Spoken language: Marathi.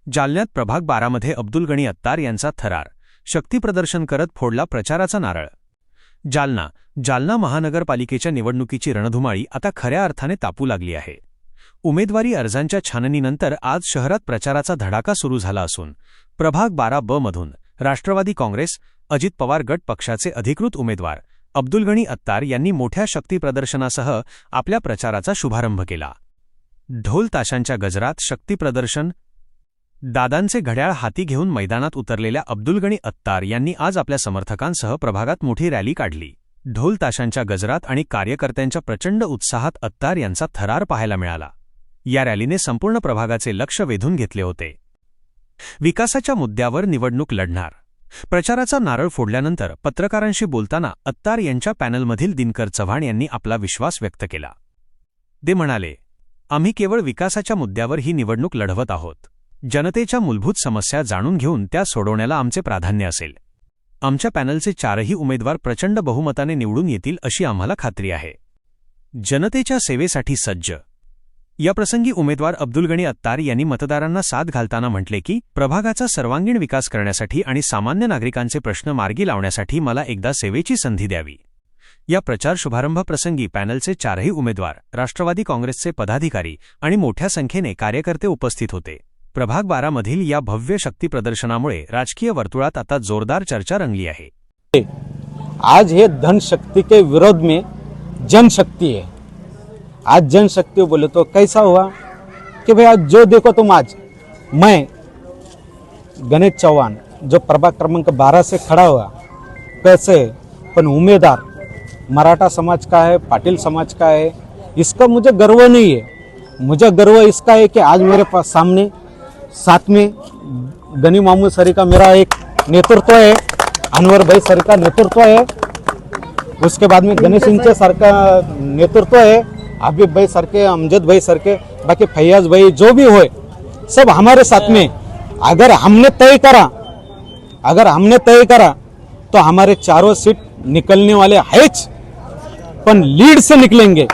जालन्यात प्रभाग 12 मध्ये अब्दुल गणी अत्तार यांचा थरार, शक्तीप्रदर्शन करत फोडला प्रचाराचा नारळ। जालना महानगरपालिकेच्या निवडणुकीची रणधुमाळी आता खऱ्या अर्थाने तापू लागली आहे। उमेदवारी अर्जांच्या छाननीनंतर आज शहरात प्रचाराचा धडाका सुरू झाला असून प्रभाग 12 मधून राष्ट्रवादी काँग्रेस अजित पवार गट पक्षाचे अधिकृत उमेदवार अब्दुल गणी अत्तार यांनी मोठ्या शक्तीप्रदर्शनासह आपल्या प्रचाराचा शुभारंभ केला। ढोल ताशांच्या गजरात शक्तीप्रदर्शन, दादांचे घड्याळ हाती घेऊन मैदानात उतरलेल्या अब्दुल गणी अत्तार यांनी आज आपल्या समर्थकांसह प्रभागात मोठी रॅली काढली। ढोल ताशांच्या गजरात आणि कार्यकर्त्यांच्या प्रचंड उत्साहात अत्तार यांचा थरार पाहायला मिळाला। या रॅलीने संपूर्ण प्रभागाचे लक्ष वेधून घेतले होते। विकासाच्या मुद्द्यावर निवडणूक लढणार, प्रचाराचा नारळ फोडल्यानंतर पत्रकारांशी बोलताना अत्तार यांच्या पॅनलमधील दिनकर चव्हाण यांनी आपला विश्वास व्यक्त केला। ते म्हणाले, आम्ही केवळ विकासाच्या मुद्द्यावर ही निवडणूक लढवत आहोत। जनतेच्या मूलभूत समस्या जाणून घेऊन त्या सोडवण्याला आमचे प्राधान्य असेल। आमच्या पॅनलचे चारही उमेदवार प्रचंड बहुमताने निवडून येतील अशी आम्हाला खात्री आहे। जनतेच्या सेवेसाठी सज्ज। याप्रसंगी उमेदवार अब्दुल गणी अत्तार यांनी मतदारांना साथ घालताना म्हटले की प्रभागाचा सर्वांगीण विकास करण्यासाठी आणि सामान्य नागरिकांचे प्रश्न मार्गी लावण्यासाठी मला एकदा सेवेची संधी द्यावी। या प्रचार शुभारंभ प्रसंगी पॅनलचे चारही उमेदवार, राष्ट्रवादी काँग्रेसचे पदाधिकारी आणि मोठ्या संख्येने कार्यकर्ते उपस्थित होते। प्रभाग 12 मधील या भव्य शक्ती प्रदर्शनामुळे राजकीय वर्तुळात आता जोरदार चर्चा रंगली आहे। आज हे धनशक्ति के विरोध में जनशक्ति है। आज जनशक्ति बोले तो कैसा हुआ कि भाई आज जो देखो तुम, आज मैं गणेश चौहान जो प्रभाग क्रमांक 12 से खड़ा हुआ, कैसे पण उम्मीदवार मराठा समाज का है, पाटिल समाज का है, इसका मुझे गर्व नहीं है। मुझे गर्व इसका है कि आज मेरे पास सामने साथ में गनी मामू सरी का मेरा एक नेतृत्व है, अनवर भाई सर का नेतृत्व है, उसके बाद में गणेश सिंह सर का नेतृत्व है, आबिब भाई सर के, अमजद भाई सर के, बाकी फैयाज भाई जो भी होए सब हमारे साथ में। अगर हमने तय करा तो हमारे चारों सीट निकलने वाले हैं, पण लीड से निकलेंगे।